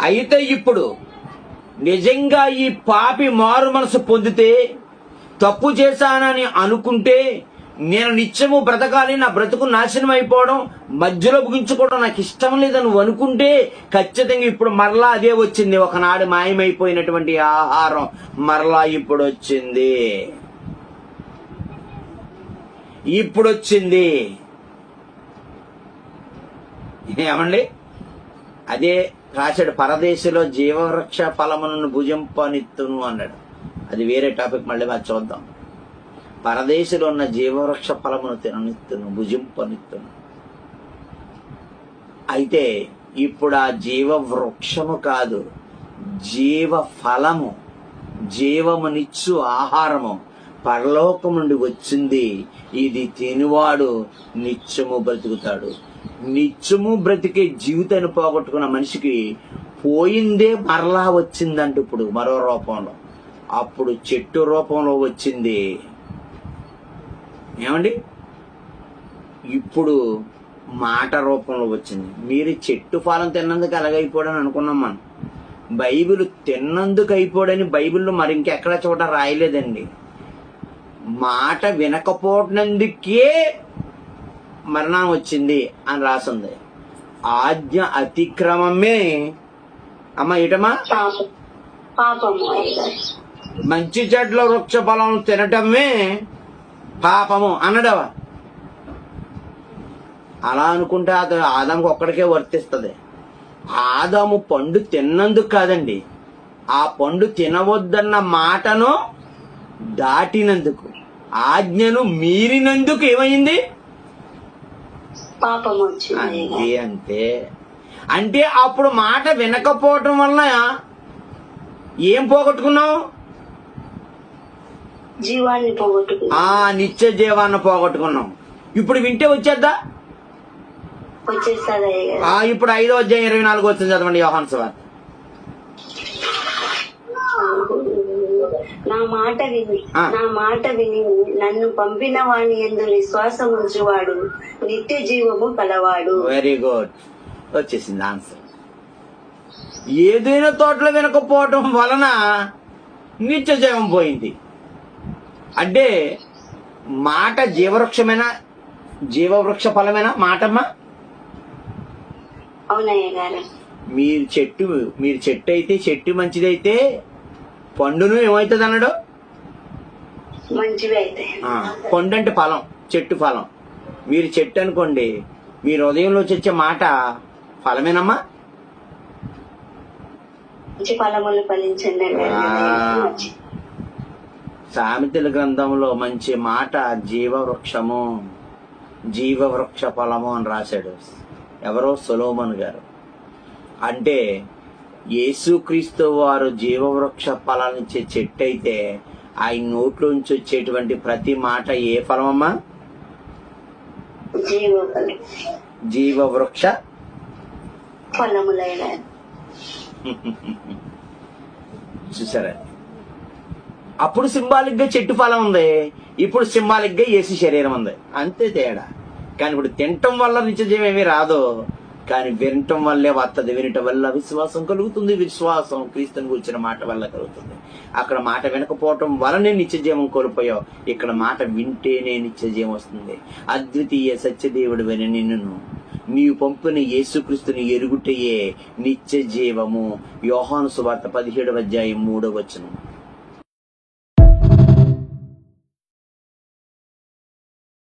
అయితే ఇప్పుడు నిజంగా ఈ పాపి మారు మనసు పొందితే, తప్పు చేశానని అనుకుంటే, నేను నిత్యము బ్రతకాలి, నా బ్రతుకు నాశనం అయిపోవడం, మధ్యలో ముగించుకోవడం నాకు ఇష్టం లేదని నువ్వు అనుకుంటే, ఖచ్చితంగా ఇప్పుడు మరలా అదే వచ్చింది. ఒకనాడు మాయమైపోయినటువంటి ఆహారం మరలా ఇప్పుడు వచ్చింది. ఏమండి? అదే రాశాడు, పరదేశంలో జీవవృక్ష ఫలములను భుజింపనిత్తును అన్నాడు. అది వేరే టాపిక్, మళ్ళీ అది చూద్దాం. పరదేశంలో ఉన్న జీవవృక్ష ఫలమును తిననిత్తును, భుజింపనిత్తును. అయితే ఇప్పుడు ఆ జీవ వృక్షము కాదు, జీవ ఫలము, జీవమునిచ్చు ఆహారము పరలోకం నుండి వచ్చింది. ఇది తినువాడు నిత్యము బ్రతుకుతాడు. నిత్యము బ్రతికే జీవితాన్ని పోగొట్టుకున్న మనిషికి పోయిందే మరలా వచ్చిందంట. ఇప్పుడు మరో రూపంలో, అప్పుడు చెట్టు రూపంలో వచ్చింది. ఏమండి? ఇప్పుడు మాట రూపంలో వచ్చింది. మీరు చెట్టు ఫలం తిన్నందుకు అలాగైపోడని అనుకున్నాం మనం. బైబిల్ తిన్నందుకు అయిపోడని బైబిల్లో మరి ఇంకెక్కడ చోట రాయలేదండి. మాట వినకపోవడందుకే మరణం వచ్చింది అని రాసింది. ఆజ్ఞ అతిక్రమమే అమ్మ ఇటమా మంచి చెట్ల వృక్ష ఫలం తినటమే పాపము అన్నడవా. అలా అనుకుంటే అది ఆదాముకు ఒక్కడికే వర్తిస్తుంది. ఆదాము పండు తిన్నందుకు కాదండి, ఆ పండు తినవద్దన్న మాటను దాటినందుకు, ఆజ్ఞను మీరినందుకు ఏమైంది? పాపం వచ్చింది. అంతే. అంటే అప్పుడు మాట వినకపోవటం వలన ఏం పోగొట్టుకున్నావు? జీవాన్ని పోగొట్టుకున్నాం. నిత్య జీవాన్ని పోగొట్టుకున్నాం. ఇప్పుడు వింటే వచ్చేద్దా? వచ్చేస్తుంది. ఇప్పుడు 5వ అధ్యాయం 24 వచ్చింది, చదవండి. యోహాను సువార్త. నా మాట విని నన్ను పంపిన వాని యందు విశ్వాసం ఉంచువాడు నిత్య జీవము కలవాడు. వెరీ గుడ్, వచ్చేసింది ఆన్సర్. ఏదైనా తోటలో వినకపోవటం వలన నిత్య జీవం పోయింది. అంటే మాట జీవవృక్షమేనా, జీవవృక్ష ఫలమేనా మాటమ్మా? అవునయ్య గారు. మీరు చెట్టు అయితే, చెట్టు మంచిదైతే పండును ఏమవుతుంది అన్నాడు? మంచివి అయితే. పండు అంటే ఫలం, చెట్టు ఫలం. మీరు చెట్టు అనుకోండి, మీరు హృదయంలో వచ్చే మాట ఫలమేనమ్మా? మంచి ఫలములు ఫలించండి. సామెతల గ్రంథంలో మంచి మాట జీవవృక్షము, జీవవృక్ష ఫలము అని రాశాడు. ఎవరో సొలొమోను గారు. అంటే యేసుక్రీస్తు వారు జీవవృక్ష ఫలాన్నిచ్చే చెట్టు అయితే, ఆయన నోట్లోంచి వచ్చేటువంటి ప్రతి మాట ఏ ఫలమమ్మా? జీవవృక్ష ఫలములైన. చూసారా? అప్పుడు సింబాలిక్ గా చెట్టు ఫలం ఉంది, ఇప్పుడు సింబాలిక్ గా యేసు శరీరం ఉంది. అంతే తేడా. కానీ ఇప్పుడు తినటం వల్ల నిత్యజీవం ఏమీ రాదు, కానీ వినటం వల్లే వస్తుంది. వినటం వల్ల విశ్వాసం కలుగుతుంది. విశ్వాసం క్రీస్తుని గురించిన మాట వల్ల కలుగుతుంది. అక్కడ మాట వినకపోవటం వలనే నిత్యజీవం కోల్పోయావు, ఇక్కడ మాట వింటేనే నిత్యజీవం వస్తుంది. అద్వితీయ సత్యదేవుడు విని నిన్ను నీవు పంపిన యేసుక్రీస్తుని ఎరుగుటయే నిత్య జీవము. యోహాను సువార్త 17వ అధ్యాయం 3వ వచనం.